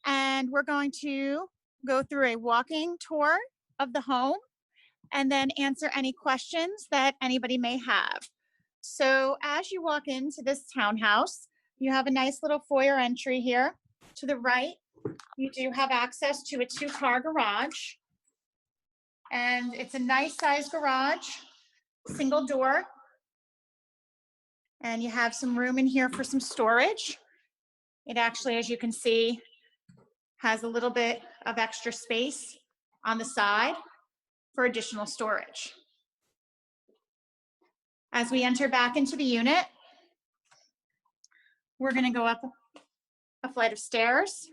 And we're going to go through a walking tour of the home and then answer any questions that anybody may have. So as you walk into this townhouse, you have a nice little foyer entry here. To the right, you do have access to a 2-car garage. And it's a nice size garage, single door. And you have some room in here for some storage. It actually, as you can see, has a little bit of extra space on the side for additional storage. As we enter back into the unit, we're going to go up a flight of stairs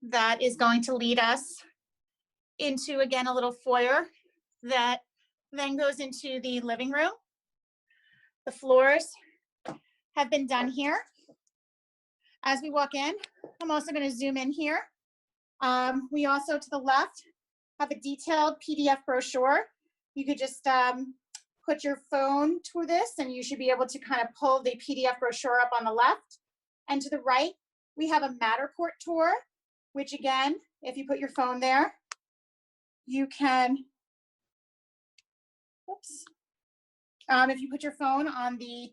that is going to lead us into, again, a little foyer that then goes into the living room. The floors have been done here. As we walk in, I'm also going to zoom in here. We also, to the left, have a detailed PDF brochure. You could just put your phone to this and you should be able to kind of pull the PDF brochure up on the left. And to the right, we have a Matterport tour, which again, if you put your phone there, you can, oops. If you put your phone on the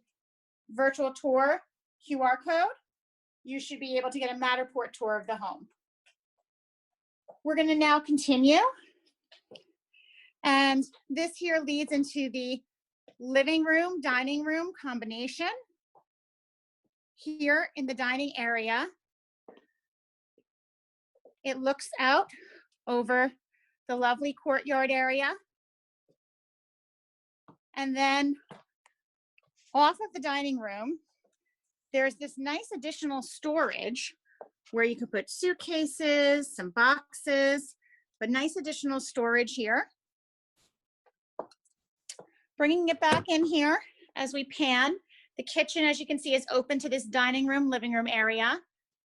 virtual tour QR code, you should be able to get a Matterport tour of the home. We're going to now continue. And this here leads into the living room, dining room combination. Here in the dining area, it looks out over the lovely courtyard area. And then off of the dining room, there's this nice additional storage where you could put suitcases, some boxes, but nice additional storage here. Bringing it back in here as we pan, the kitchen, as you can see, is open to this dining room, living room area.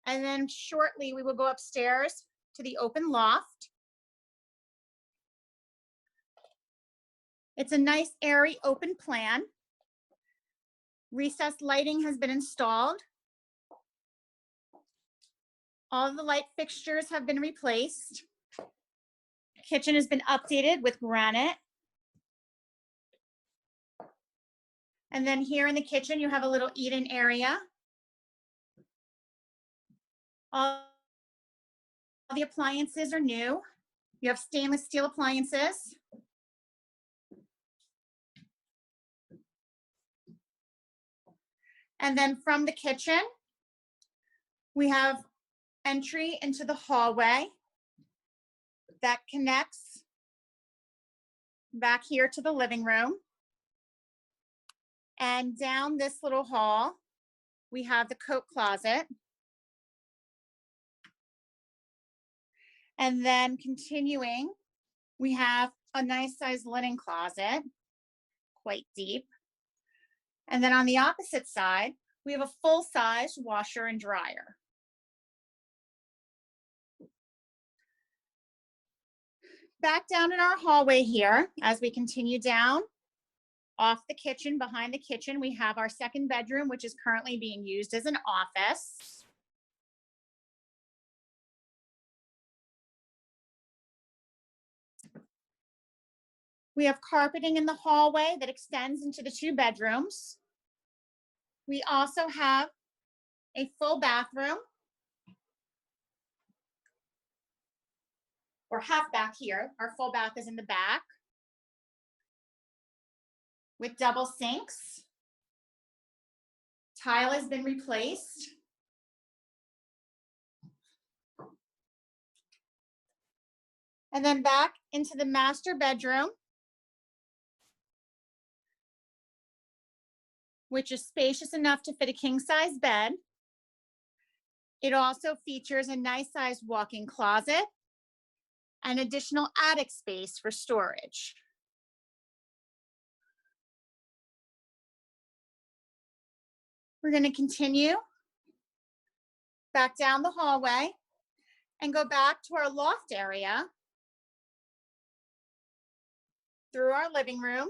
And then shortly we will go upstairs to the open loft. It's a nice, airy, open plan. Recessed lighting has been installed. All of the light fixtures have been replaced. The kitchen has been updated with granite. And then here in the kitchen, you have a little eat-in area. All the appliances are new. You have stainless steel appliances. And then from the kitchen, we have entry into the hallway that connects back here to the living room. And down this little hall, we have the coat closet. And then continuing, we have a nice sized linen closet, quite deep. And then on the opposite side, we have a full-size washer and dryer. Back down in our hallway here, as we continue down, off the kitchen, behind the kitchen, we have our second bedroom, which is currently being used as an office. We have carpeting in the hallway that extends into the 2 bedrooms. We also have a full bathroom, or half bath here. Our full bath is in the back with double sinks. Tile has been replaced. And then back into the master bedroom, which is spacious enough to fit a king-size bed. It also features a nice-sized walk-in closet and additional attic space for storage. We're going to continue back down the hallway and go back to our loft area through our living room.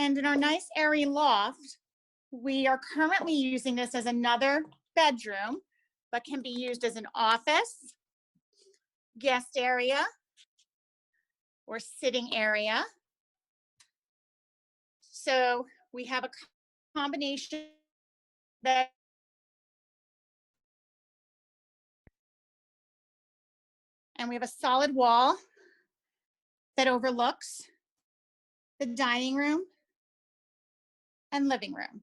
And in our nice airy loft, we are currently using this as another bedroom, but can be used as an office, guest area, or sitting area. So we have a combination bed and we have a solid wall that overlooks the dining room and living room.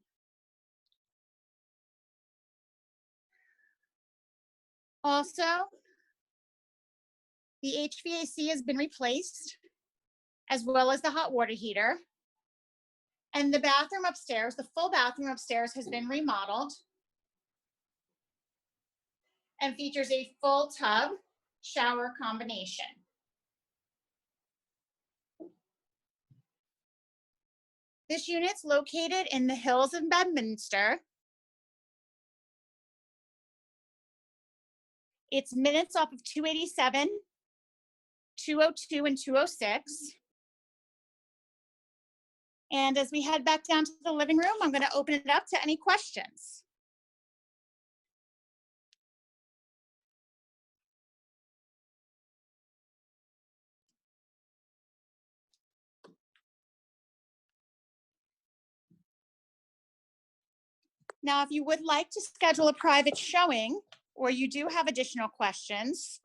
Also, the HVAC has been replaced, as well as the hot water heater. And the bathroom upstairs, the full bathroom upstairs has been remodeled and features a full tub shower combination. This unit's located in the hills of Bedminster. It's minutes off of 287, 202, and 206. And as we head back down to the living room, I'm going to open it up to any questions. Now, if you would like to schedule a private showing, or you do have additional questions,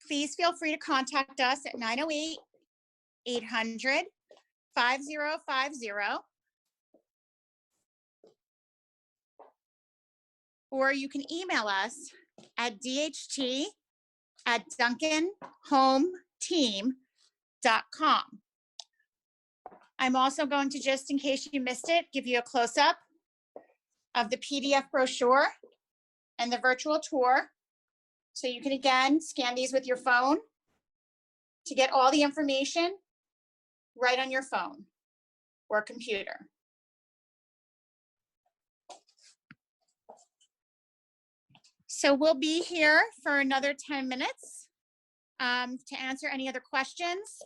please feel free to contact us at 908-800-5050, or you can email us at dht@duncanhometeam.com. I'm also going to, just in case you missed it, give you a close-up of the PDF brochure and the virtual tour. So you can, again, scan these with your phone to get all the information right on your phone or computer. So we'll be here for another 10 minutes to answer any other questions.